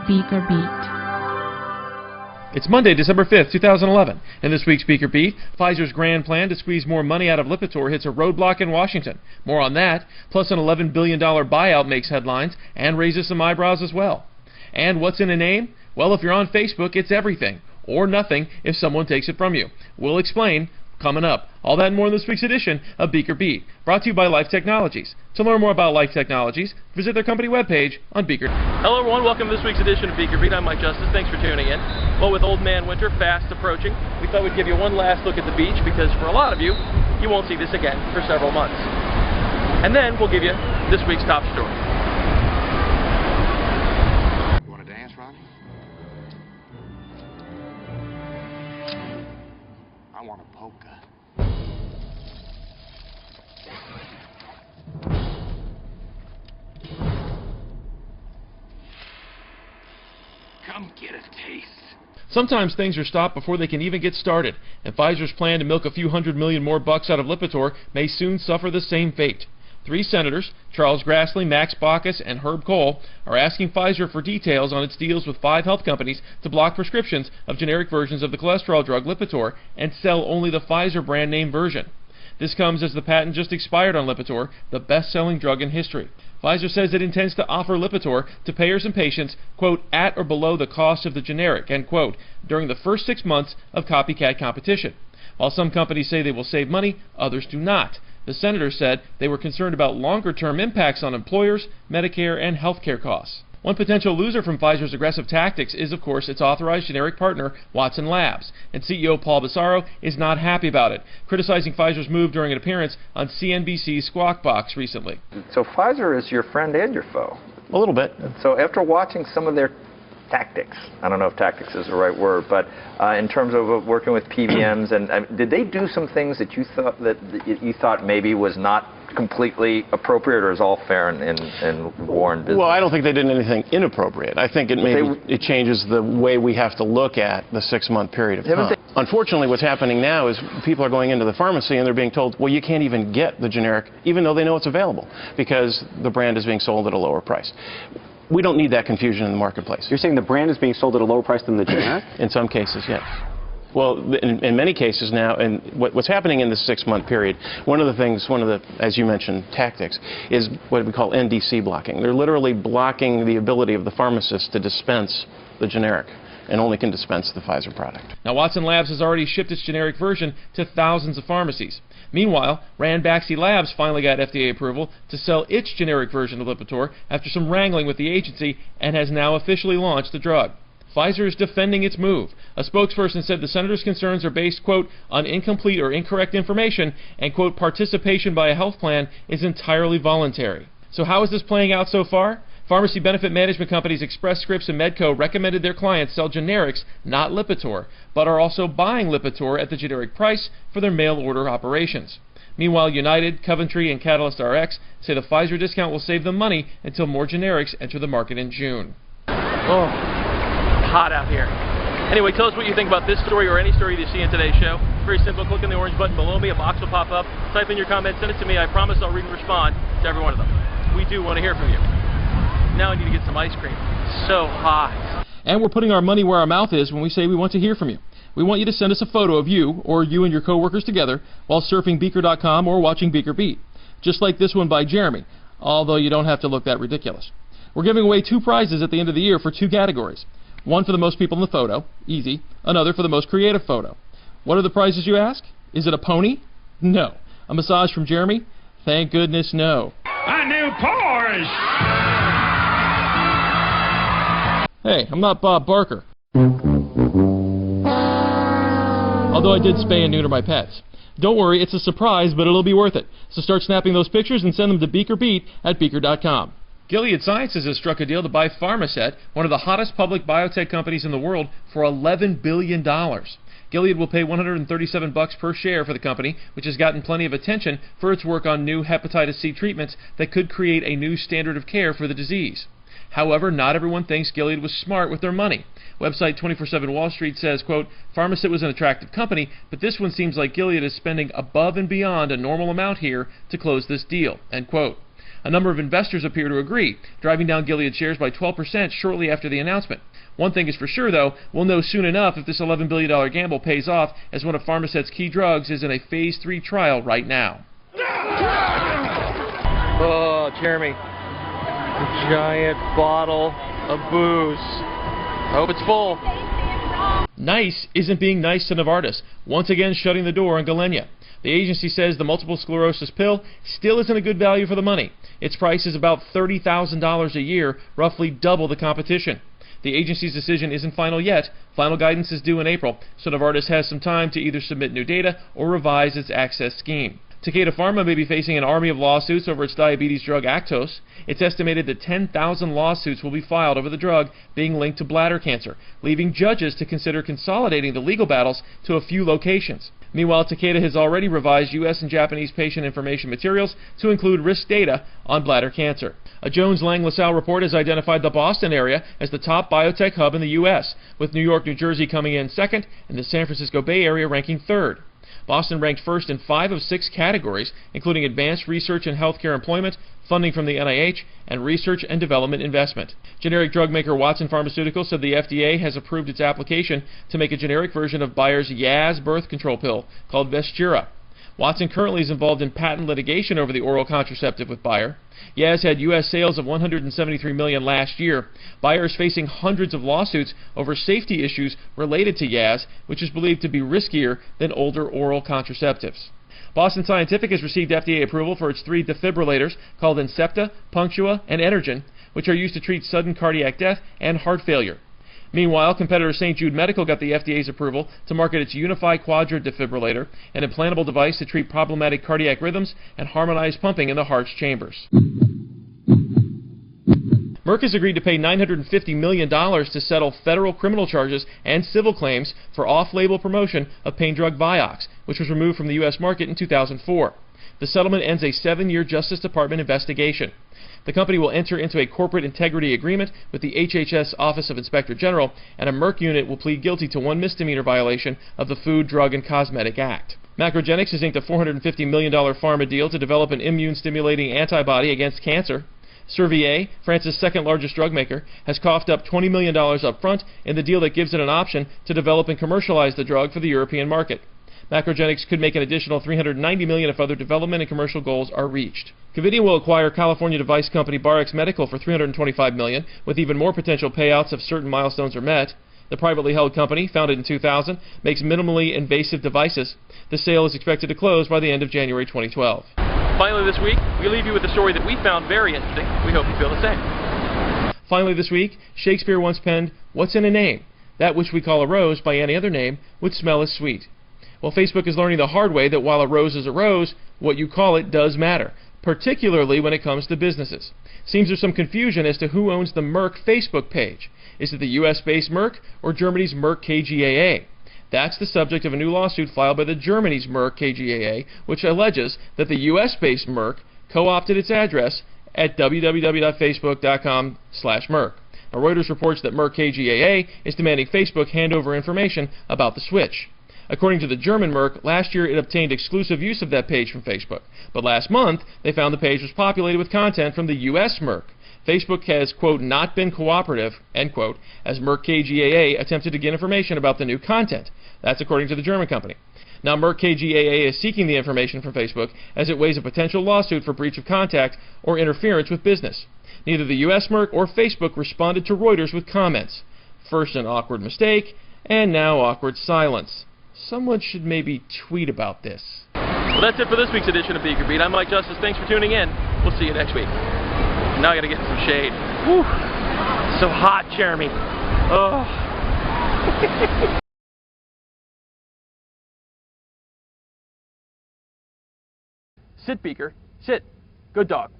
BeakerBeat. It's Monday, December 5th, 2011. In this week's BeakerBeat, Pfizer's grand plan to squeeze more money out of Lipitor hits a roadblock in Washington. More on that, plus an $11 billion buyout makes headlines and raises some eyebrows as well. And what's in a name? Well, if you're on Facebook, it's everything, or nothing if someone takes it from you. We'll explain coming up. All that and more in this week's edition of BeakerBeat, brought to you by Life Technologies. To learn more about Life Technologies, visit their company webpage on Beaker. Hello everyone, welcome to this week's edition of BeakerBeat. I'm Mike Justice, thanks for tuning in. Well, with Old Man Winter fast approaching, we thought we'd give you one last look at the beach, because for a lot of you, you won't see this again for several months. And then we'll give you this week's top story. You want to dance, Ronnie? I want a polka. Come get a taste. Sometimes things are stopped before they can even get started, and Pfizer's plan to milk a few $100 million more bucks out of Lipitor may soon suffer the same fate. 3 senators, Charles Grassley, Max Baucus, and Herb Kohl, are asking Pfizer for details on its deals with 5 health companies to block prescriptions of generic versions of the cholesterol drug Lipitor and sell only the Pfizer brand name version. This comes as the patent just expired on Lipitor, the best-selling drug in history. Pfizer says it intends to offer Lipitor to payers and patients, quote, at or below the cost of the generic, end quote, during the first 6 months of copycat competition. While some companies say they will save money, others do not. The senators said they were concerned about longer-term impacts on employers, Medicare, and healthcare costs. One potential loser from Pfizer's aggressive tactics is, of course, its authorized generic partner, Watson Labs, and CEO Paul Bisaro is not happy about it, criticizing Pfizer's move during an appearance on CNBC's Squawk Box recently. So Pfizer is your friend and your foe? A little bit. So after watching some of their tactics, I don't know if tactics is the right word, but in terms of working with PBMs, and did they do some things that you thought maybe was not completely appropriate, or is all fair in war and business? Well, I don't think they did anything inappropriate. I think it changes the way we have to look at the 6-month period of time. Unfortunately, what's happening now is people are going into the pharmacy and they're being told, well, you can't even get the generic, even though they know it's available, because the brand is being sold at a lower price. We don't need that confusion in the marketplace. You're saying the brand is being sold at a lower price than the generic? In some cases, yes. Well, in many cases now, and what's happening in this 6-month period, one of the, as you mentioned, tactics, is what we call NDC blocking. They're literally blocking the ability of the pharmacist to dispense the generic, and only can dispense the Pfizer product. Now, Watson Labs has already shipped its generic version to thousands of pharmacies. Meanwhile, Ranbaxy Labs finally got FDA approval to sell its generic version of Lipitor after some wrangling with the agency, and has now officially launched the drug. Pfizer is defending its move. A spokesperson said the senator's concerns are based, quote, on incomplete or incorrect information, and, quote, participation by a health plan is entirely voluntary. So how is this playing out so far? Pharmacy benefit management companies Express Scripts and Medco recommended their clients sell generics, not Lipitor, but are also buying Lipitor at the generic price for their mail-order operations. Meanwhile, United, Coventry, and Catalyst RX say the Pfizer discount will save them money until more generics enter the market in June. Oh, hot out here. Anyway, tell us what you think about this story or any story you see in today's show. Very simple. Click on the orange button below me. A box will pop up. Type in your comments. Send it to me. I promise I'll read and respond to every one of them. We do want to hear from you. Now I need to get some ice cream. So hot. And we're putting our money where our mouth is when we say we want to hear from you. We want you to send us a photo of you, or you and your coworkers together, while surfing Beaker.com or watching BeakerBeat. Just like this one by Jeremy, although you don't have to look that ridiculous. We're giving away 2 prizes at the end of the year for 2 categories. One for the most people in the photo, easy. Another for the most creative photo. What are the prizes, you ask? Is it a pony? No. A massage from Jeremy? Thank goodness no. A new Porsche! Hey, I'm not Bob Barker. Although I did spay and neuter my pets. Don't worry, it's a surprise, but it'll be worth it. So start snapping those pictures and send them to BeakerBeat at Beaker.com. Gilead Sciences has struck a deal to buy Pharmasset, one of the hottest public biotech companies in the world, for $11 billion. Gilead will pay $137 per share for the company, which has gotten plenty of attention for its work on new hepatitis C treatments that could create a new standard of care for the disease. However, not everyone thinks Gilead was smart with their money. Website 24/7 Wall Street says, quote, Pharmasset was an attractive company, but this one seems like Gilead is spending above and beyond a normal amount here to close this deal, end quote. A number of investors appear to agree, driving down Gilead shares by 12% shortly after the announcement. One thing is for sure, though, we'll know soon enough if this $11 billion gamble pays off, as one of Pharmasset's key drugs is in a Phase 3 trial right now. Oh, Jeremy. A giant bottle of booze. I hope it's full. NICE isn't being nice to Novartis, once again shutting the door on Gilenya. The agency says the multiple sclerosis pill still isn't a good value for the money. Its price is about $30,000 a year, roughly double the competition. The agency's decision isn't final yet. Final guidance is due in April, so Novartis has some time to either submit new data or revise its access scheme. Takeda Pharma may be facing an army of lawsuits over its diabetes drug Actos. It's estimated that 10,000 lawsuits will be filed over the drug being linked to bladder cancer, leaving judges to consider consolidating the legal battles to a few locations. Meanwhile, Takeda has already revised U.S. and Japanese patient information materials to include risk data on bladder cancer. A Jones-Lang-LaSalle report has identified the Boston area as the top biotech hub in the U.S., with New York, New Jersey coming in second and the San Francisco Bay Area ranking third. Boston ranked first in 5 of 6 categories, including advanced research and healthcare employment, funding from the NIH, and research and development investment. Generic drug maker Watson Pharmaceuticals said the FDA has approved its application to make a generic version of Bayer's Yaz birth control pill called Vestura. Watson currently is involved in patent litigation over the oral contraceptive with Bayer. Yaz had U.S. sales of $173 million last year. Bayer is facing hundreds of lawsuits over safety issues related to Yaz, which is believed to be riskier than older oral contraceptives. Boston Scientific has received FDA approval for its 3 defibrillators called Incepta, Punctua, and Energen, which are used to treat sudden cardiac death and heart failure. Meanwhile, competitor St. Jude Medical got the FDA's approval to market its Unify Quadrant defibrillator, an implantable device to treat problematic cardiac rhythms and harmonize pumping in the heart's chambers. Merck has agreed to pay $950 million to settle federal criminal charges and civil claims for off-label promotion of pain drug Vioxx, which was removed from the U.S. market in 2004. The settlement ends a 7-year Justice Department investigation. The company will enter into a corporate integrity agreement with the HHS Office of Inspector General, and a Merck unit will plead guilty to 1 misdemeanor violation of the Food, Drug, and Cosmetic Act. Macrogenics has inked a $450 million pharma deal to develop an immune-stimulating antibody against cancer. Servier, France's second-largest drug maker, has coughed up $20 million up front in the deal that gives it an option to develop and commercialize the drug for the European market. Macrogenics could make an additional $390 million if other development and commercial goals are reached. Covidien will acquire California device company Barx Medical for $325 million, with even more potential payouts if certain milestones are met. The privately held company, founded in 2000, makes minimally invasive devices. The sale is expected to close by the end of January 2012. Finally this week, we leave you with a story that we found very interesting. We hope you feel the same. Finally this week, Shakespeare once penned, "What's in a name? That which we call a rose by any other name would smell as sweet." Well, Facebook is learning the hard way that while a rose is a rose, what you call it does matter, particularly when it comes to businesses. Seems there's some confusion as to who owns the Merck Facebook page. Is it the US-based Merck or Germany's Merck KGaA? That's the subject of a new lawsuit filed by the Germany's Merck KGaA, which alleges that the US-based Merck co-opted its address at www.facebook.com/Merck. Now, Reuters reports that Merck KGaA is demanding Facebook hand over information about the switch. According to the German Merck, last year it obtained exclusive use of that page from Facebook. But last month, they found the page was populated with content from the U.S. Merck. Facebook has, quote, not been cooperative, end quote, as Merck KGaA attempted to get information about the new content. That's according to the German company. Now, Merck KGaA is seeking the information from Facebook as it weighs a potential lawsuit for breach of contract or interference with business. Neither the U.S. Merck or Facebook responded to Reuters with comments. First an awkward mistake, and now awkward silence. Someone should maybe tweet about this. Well, that's it for this week's edition of BeakerBeat. I'm Mike Justice. Thanks for tuning in. We'll see you next week. Now I gotta get in some shade. Whew. So hot, Jeremy. Oh. Sit, Beaker. Sit. Good dog.